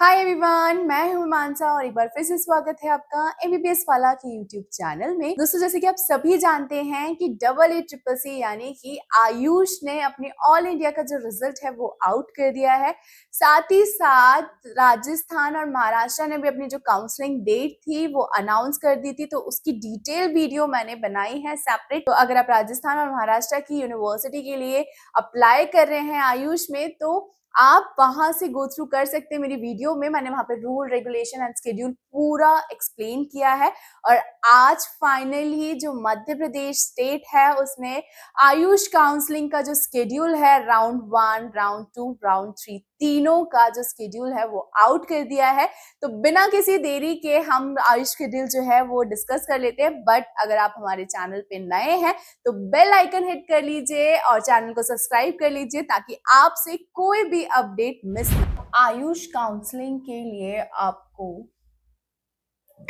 Hi everyone, मैं हूं मानसा और एक बार फिर से स्वागत है आपका एमबीबीएस वाला के यूट्यूब चैनल में। दोस्तों, जैसे कि आप सभी जानते हैं कि AACCC यानी कि आयुष ने अपने ऑल इंडिया का जो रिजल्ट है वो आउट कर दिया है। साथ ही साथ राजस्थान और महाराष्ट्र ने भी अपनी जो काउंसलिंग डेट थी वो अनाउंस कर दी थी, तो उसकी डिटेल वीडियो मैंने बनाई है सेपरेट। तो अगर आप राजस्थान और महाराष्ट्र की यूनिवर्सिटी के लिए अप्लाई कर रहे हैं आयुष में, तो आप वहां से गो थ्रू कर सकते हैं। मेरी वीडियो में मैंने वहां पे रूल, रेगुलेशन एंड शेड्यूल पूरा एक्सप्लेन किया है। और आज फाइनली जो मध्य प्रदेश स्टेट है उसने आयुष काउंसलिंग का जो शेड्यूल है, राउंड 1, राउंड 2, राउंड 3 तीनों का जो शेड्यूल है वो आउट कर दिया है। तो बिना किसी देरी के हम आयुष शेड्यूल जो है वो डिस्कस कर लेते हैं। बट अगर आप हमारे चैनल पे नए हैं तो बेल आइकन हिट कर लीजिए और चैनल को सब्सक्राइब कर लीजिए ताकि आपसे कोई भी अपडेट मिस ना। आयुष काउंसलिंग के लिए आपको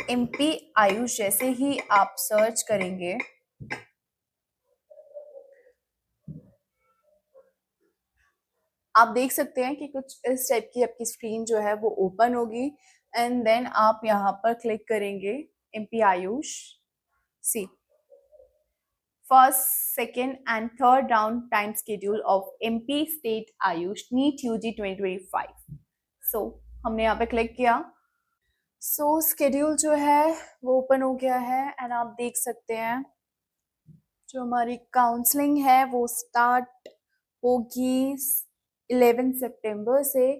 एमपी आयुष जैसे ही आप सर्च करेंगे आप देख सकते हैं कि कुछ इस टाइप की आपकी स्क्रीन जो है वो ओपन होगी। एंड देन आप यहाँ पर क्लिक करेंगे MP AYUSH. See, first, second and third round time schedule of MP state AYUSH NEET UG 2025। So हमने यहाँ पे क्लिक किया। सो स्केड्यूल जो है वो ओपन हो गया है एंड आप देख सकते हैं जो हमारी काउंसलिंग है वो स्टार्ट होगी 11 सितंबर से।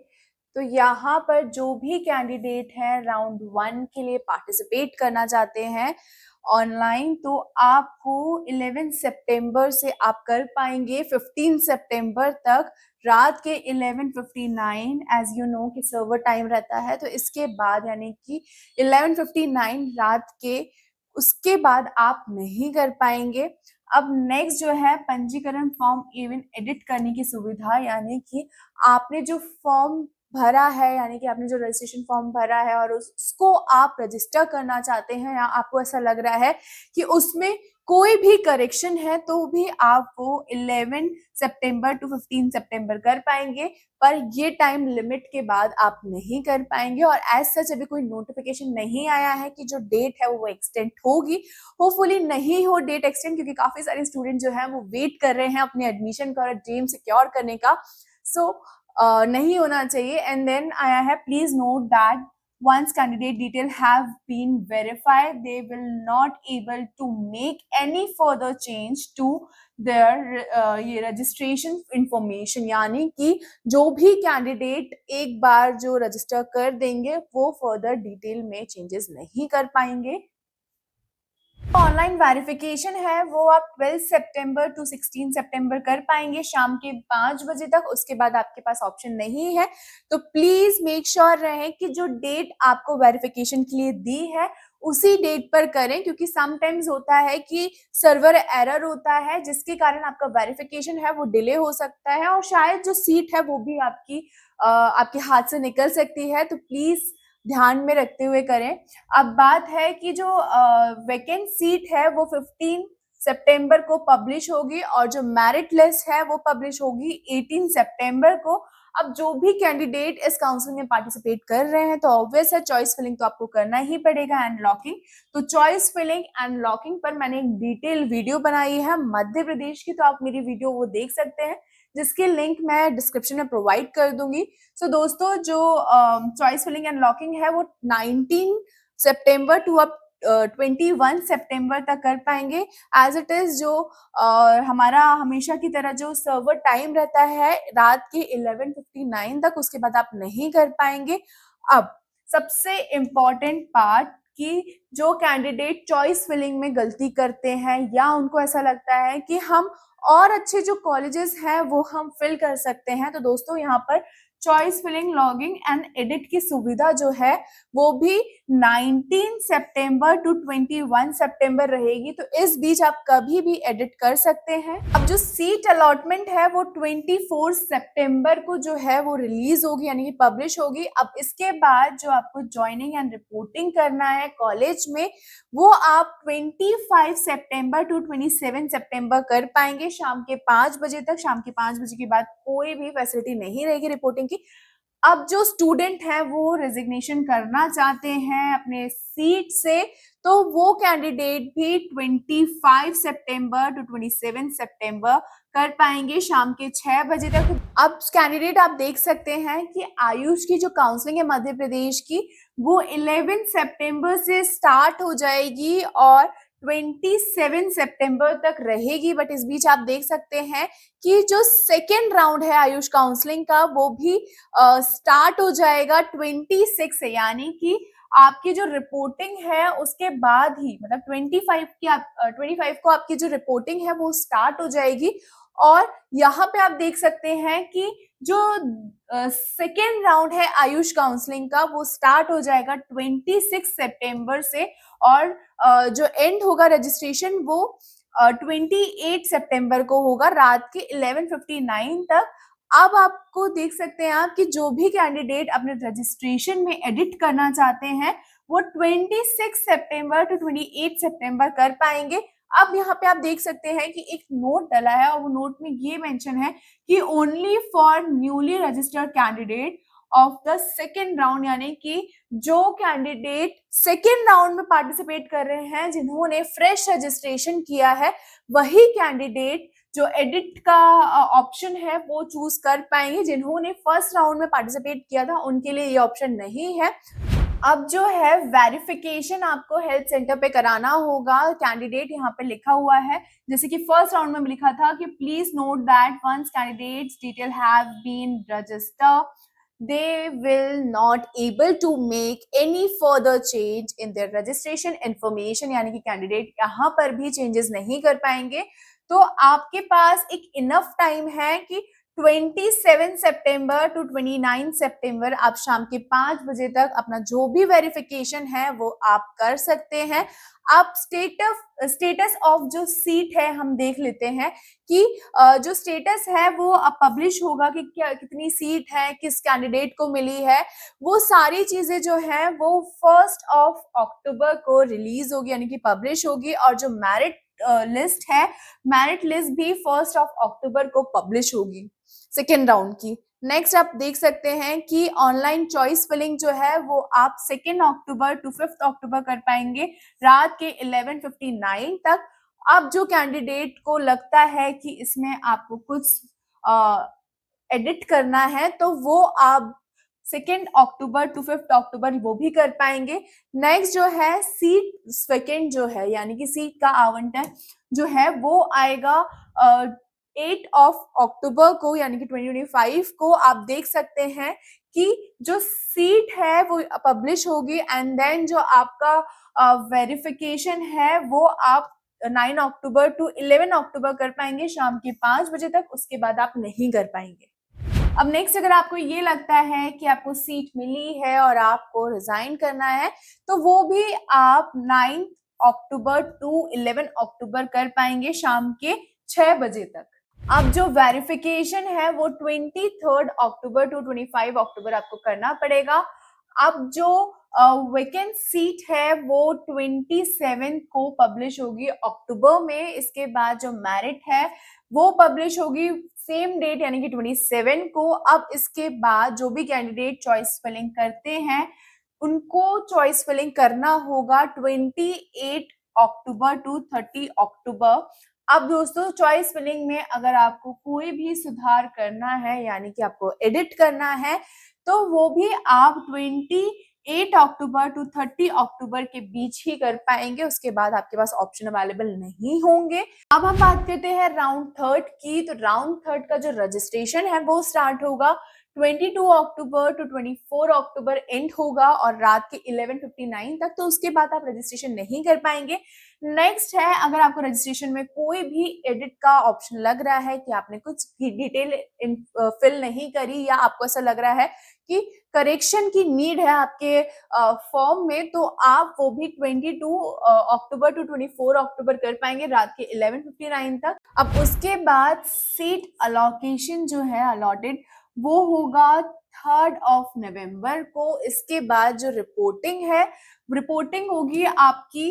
तो यहाँ पर जो भी कैंडिडेट है राउंड 1 के लिए पार्टिसिपेट करना चाहते हैं ऑनलाइन, तो आपको 11 सितंबर से आप कर पाएंगे 15 सितंबर तक रात के 11:59। एज यू नो कि सर्वर टाइम रहता है, तो इसके बाद यानी कि 11:59 रात के, उसके बाद आप नहीं कर पाएंगे। अब नेक्स्ट जो है पंजीकरण फॉर्म इवन एडिट करने की सुविधा, यानी कि आपने जो फॉर्म भरा है, यानी कि आपने जो रजिस्ट्रेशन फॉर्म भरा है और उसको आप रजिस्टर करना चाहते हैं या आपको ऐसा लग रहा है कि उसमें कोई भी करेक्शन है, तो भी आप वो 11 सितंबर टू 15 सितंबर कर पाएंगे। पर ये टाइम लिमिट के बाद आप नहीं कर पाएंगे। और एज सच अभी कोई नोटिफिकेशन नहीं आया है कि जो डेट है वो एक्सटेंड होगी। होपफुली नहीं हो डेट एक्सटेंड, क्योंकि काफी सारे स्टूडेंट जो है वो वेट कर रहे हैं अपने एडमिशन का और ड्रीम सिक्योर करने का। सो नहीं होना चाहिए। एंड देन आया है, please note that once candidate detail have been verified, they will not able to make any further change to their ये registration information। यानी कि जो भी कैंडिडेट एक बार जो रजिस्टर कर देंगे वो फर्दर डिटेल में चेंजेस नहीं कर पाएंगे। ऑनलाइन वेरिफिकेशन है वो आप 12 सितंबर टू 16 सितंबर कर पाएंगे शाम के 5 बजे तक। उसके बाद आपके पास ऑप्शन नहीं है। तो प्लीज मेक श्योर रहें कि जो डेट आपको वेरिफिकेशन के लिए दी है उसी डेट पर करें, क्योंकि समटाइम्स होता है कि सर्वर एरर होता है जिसके कारण आपका वेरिफिकेशन है वो डिले हो सकता है और शायद जो सीट है वो भी आपके हाथ से निकल सकती है। तो प्लीज ध्यान में रखते हुए करें। अब बात है कि जो वैकेंट सीट है वो 15 सितंबर को पब्लिश होगी और जो मेरिट लिस्ट है वो पब्लिश होगी 18 सितंबर को। अब जो भी कैंडिडेट इस काउंसिल में पार्टिसिपेट कर रहे हैं तो ऑब्वियस है चॉइस फिलिंग तो आपको करना ही पड़ेगा एंड लॉकिंग। तो चॉइस फिलिंग एंड लॉकिंग पर मैंने एक डिटेल वीडियो बनाई है मध्य प्रदेश की, तो आप मेरी वीडियो वो देख सकते हैं जिसकी लिंक मैं डिस्क्रिप्शन में प्रोवाइड कर दूंगी। सो दोस्तों, जो चॉइस फिलिंग एंड लॉकिंग है वो 19 सितंबर टू अब 21 सितंबर तक कर पाएंगे। एज इट इज जो हमारा हमेशा की तरह जो सर्वर टाइम रहता है रात के 11:59 तक, उसके बाद आप नहीं कर पाएंगे। अब सबसे इम्पॉर्टेंट पार्ट कि जो कैंडिडेट चॉइस फिलिंग में गलती करते हैं या उनको ऐसा लगता है कि हम और अच्छे जो कॉलेजेस हैं वो हम फिल कर सकते हैं, तो दोस्तों यहाँ पर choice filling, logging and edit की सुविधा जो है वो भी 19 सितंबर टू 21 सितंबर रहेगी। तो इस बीच आप कभी भी एडिट कर सकते हैं। अब जो सीट अलॉटमेंट है वो 24 सितंबर को जो है वो रिलीज होगी, यानी कि पब्लिश होगी। अब इसके बाद जो आपको ज्वाइनिंग एंड रिपोर्टिंग करना है कॉलेज में वो आप 25 सितंबर टू 27 सितंबर कर पाएंगे शाम के 5 बजे तक। शाम के 5 बजे के बाद कोई भी फैसिलिटी नहीं रहेगी रिपोर्टिंग की। अब जो स्टूडेंट है वो रेजिग्नेशन करना चाहते हैं अपने सीट से, तो वो कैंडिडेट भी 25 सितंबर टू 27 सितंबर कर पाएंगे शाम के 6 बजे तक। अब कैंडिडेट आप देख सकते हैं कि आयुष की जो काउंसलिंग है मध्य प्रदेश की, वो 11 सितंबर से स्टार्ट हो जाएगी और 27 सितंबर तक रहेगी। बट इस बीच आप देख सकते हैं कि जो सेकेंड राउंड है आयुष काउंसलिंग का, वो भी स्टार्ट हो जाएगा 26 से, यानी कि आपकी जो रिपोर्टिंग है उसके बाद ही, मतलब 25 को आपकी जो रिपोर्टिंग है वो स्टार्ट हो जाएगी। और यहाँ पे आप देख सकते हैं कि जो सेकेंड राउंड है आयुष काउंसलिंग का, वो स्टार्ट हो जाएगा 26 सितंबर से, और जो एंड होगा रजिस्ट्रेशन वो 28 सितंबर को होगा रात के 11:59 तक। अब आपको देख सकते हैं आप कि जो भी कैंडिडेट अपने रजिस्ट्रेशन में एडिट करना चाहते हैं वो 26 सितंबर टू 28 सितंबर कर पाएंगे। अब यहाँ पे आप देख सकते हैं कि एक नोट डला है और वो नोट में ये मेंशन है कि only for newly registered candidate of the second round, यानी कि जो कैंडिडेट सेकेंड राउंड में पार्टिसिपेट कर रहे हैं, जिन्होंने फ्रेश रजिस्ट्रेशन किया है, वही कैंडिडेट जो एडिट का ऑप्शन है वो चूज कर पाएंगे। जिन्होंने फर्स्ट राउंड में पार्टिसिपेट किया था उनके लिए ये ऑप्शन नहीं है। अब जो है वेरिफिकेशन आपको हेल्थ सेंटर पे कराना होगा। कैंडिडेट यहाँ पे लिखा हुआ है, जैसे कि फर्स्ट राउंड में लिखा था कि please note that once candidates detail have been registered they will not able to make any further change in their registration information, यानी कि कैंडिडेट यहाँ पर भी चेंजेस नहीं कर पाएंगे। तो आपके पास एक इनफ टाइम है कि 27 सितंबर टू 29 सितंबर आप शाम के 5 बजे तक अपना जो भी वेरिफिकेशन है वो आप कर सकते हैं। आप स्टेटस ऑफ जो सीट है हम देख लेते हैं कि जो स्टेटस है वो अब पब्लिश होगा कि क्या कितनी सीट है, किस कैंडिडेट को मिली है। वो सारी चीजें जो है वो 1 अक्टूबर को रिलीज होगी, यानी कि पब्लिश होगी। और जो मेरिट लिस्ट है, मेरिट लिस्ट भी 1 अक्टूबर को पब्लिश होगी सेकेंड राउंड की। नेक्स्ट आप देख सकते हैं कि ऑनलाइन चॉइस फिलिंग जो है वो आप 2 अक्टूबर टू 5 अक्टूबर कर पाएंगे रात के 11:59 तक। अब जो कैंडिडेट को लगता है कि इसमें आपको कुछ एडिट करना है तो वो आप 2 अक्टूबर टू 5 अक्टूबर वो भी कर पाएंगे। नेक्स्ट जो है सीट सेकेंड जो है, यानी कि सीट का आवंटन जो है वो आएगा 8 अक्टूबर को, यानी कि 2025 को। आप देख सकते हैं कि जो सीट है वो पब्लिश होगी एंड देन जो आपका वेरिफिकेशन है वो आप 9 अक्टूबर टू 11 अक्टूबर कर पाएंगे शाम के 5 बजे तक, उसके बाद आप नहीं कर पाएंगे। अब नेक्स्ट अगर आपको ये लगता है कि आपको सीट मिली है और आपको रिजाइन करना है तो वो भी आप 9 अक्टूबर टू 11 अक्टूबर कर पाएंगे शाम के 6 बजे तक। अब जो वेरिफिकेशन है वो 23 अक्टूबर टू 25 अक्टूबर आपको करना पड़ेगा। अब जो वेकेंट सीट है वो 27 को पब्लिश होगी अक्टूबर में। इसके बाद जो मेरिट है वो पब्लिश होगी सेम डेट, यानी कि 27 को। अब इसके बाद जो भी कैंडिडेट चॉइस फिलिंग करते हैं उनको चॉइस फिलिंग करना होगा 28 अक्टूबर टू 30 अक्टूबर। अब दोस्तों चॉइस फिलिंग में अगर आपको कोई भी सुधार करना है, यानी कि आपको एडिट करना है, तो वो भी आप 28 अक्टूबर टू 30 अक्टूबर के बीच ही कर पाएंगे। उसके बाद आपके पास ऑप्शन अवेलेबल नहीं होंगे। अब हम बात करते हैं राउंड थर्ड की। तो राउंड थर्ड का जो रजिस्ट्रेशन है वो स्टार्ट होगा 22 अक्टूबर टू 24 अक्टूबर एंड होगा और रात के 11:59 तक। तो उसके बाद आप रजिस्ट्रेशन नहीं कर पाएंगे। नेक्स्ट है, अगर आपको रजिस्ट्रेशन में कोई भी एडिट का ऑप्शन लग रहा है कि आपने कुछ भी डिटेल फिल नहीं करी, या आपको ऐसा लग रहा है कि करेक्शन की नीड है आपके फॉर्म में, तो आप वो भी 22 अक्टूबर टू 24 अक्टूबर कर पाएंगे रात के 11:59 तक। अब उसके बाद सीट अलोकेशन जो है अलॉटेड वो होगा 3 नवंबर को। इसके बाद जो रिपोर्टिंग होगी आपकी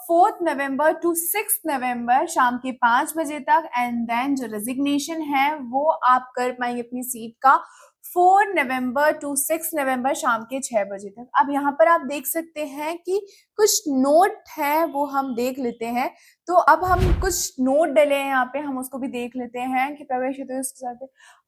4 नवंबर टू 6 नवंबर शाम के 5 बजे तक। एंड देन जो रेजिग्नेशन है वो आप कर पाएंगे अपनी सीट का 4 नवंबर टू 6 नवंबर शाम के 6 बजे तक। अब यहाँ पर आप देख सकते हैं कि कुछ नोट है वो हम देख लेते हैं। तो अब हम कुछ नोट डले हैं यहाँ पे, हम उसको भी देख लेते हैं कि प्रवेश हेतु इसके साथ।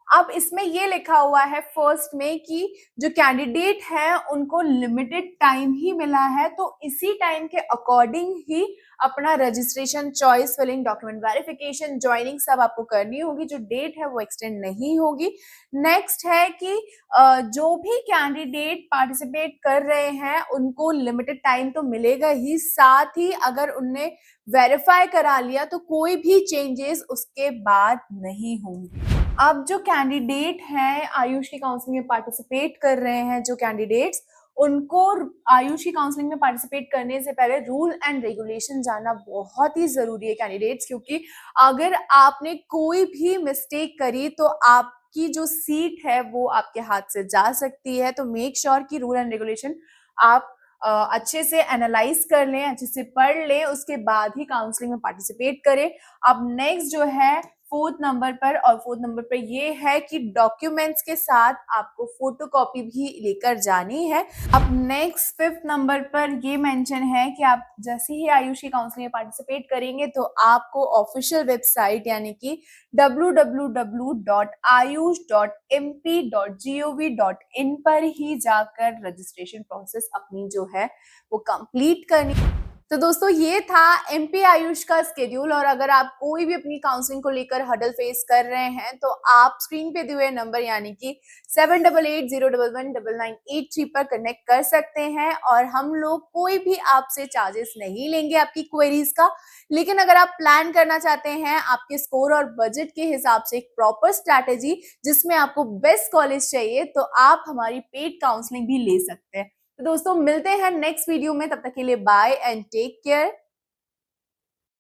अब इसमें ये लिखा हुआ है फर्स्ट में कि जो कैंडिडेट है उनको लिमिटेड टाइम ही मिला है, तो इसी टाइम के अकॉर्डिंग ही अपना registration, choice filling, document verification, joining सब आपको करनी होगी। जो डेट है वो एक्सटेंड नहीं होगी। नेक्स्ट है कि जो भी कैंडिडेट पार्टिसिपेट कर रहे हैं उनको लिमिटेड टाइम तो मिलेगा ही, साथ ही अगर उनने वेरीफाई करा लिया तो कोई भी चेंजेस उसके बाद नहीं होंगे। अब जो कैंडिडेट हैं आयुष की काउंसलिंग में पार्टिसिपेट कर रहे हैं, जो कैंडिडेट्स, उनको आयुष की काउंसलिंग में पार्टिसिपेट करने से पहले रूल एंड रेगुलेशन जानना बहुत ही जरूरी है कैंडिडेट्स, क्योंकि अगर आपने कोई भी मिस्टेक करी तो आपकी जो सीट है वो आपके हाथ से जा सकती है। तो मेक श्योर कि रूल एंड रेगुलेशन आप अच्छे से एनालाइज कर लें, अच्छे से पढ़ लें, उसके बाद ही काउंसलिंग में पार्टिसिपेट करें। अब नेक्स्ट जो है फोर्थ नंबर पर ये है कि डॉक्यूमेंट्स के साथ आपको फोटोकॉपी भी लेकर जानी है। अब नेक्स्ट फिफ्थ नंबर पर ये मेंशन है कि आप जैसे ही आयुष की काउंसलिंग में पार्टिसिपेट करेंगे तो आपको ऑफिशियल वेबसाइट यानी कि www.ayush.mp.gov.in पर ही जाकर रजिस्ट्रेशन प्रोसेस अपनी जो है वो कंप्लीट करनी। तो दोस्तों ये था एमपी आयुष का स्केड्यूल। और अगर आप कोई भी अपनी काउंसलिंग को लेकर हडल फेस कर रहे हैं तो आप स्क्रीन पे दिए हुए नंबर यानी कि 7880119983 पर कनेक्ट कर सकते हैं और हम लोग कोई भी आपसे चार्जेस नहीं लेंगे आपकी क्वेरीज का। लेकिन अगर आप प्लान करना चाहते हैं आपके स्कोर और बजट के हिसाब से एक प्रॉपर स्ट्रैटेजी जिसमें आपको बेस्ट कॉलेज चाहिए, तो आप हमारी पेड काउंसलिंग भी ले सकते हैं। तो दोस्तों मिलते हैं नेक्स्ट वीडियो में, तब तक के लिए बाय एंड टेक केयर।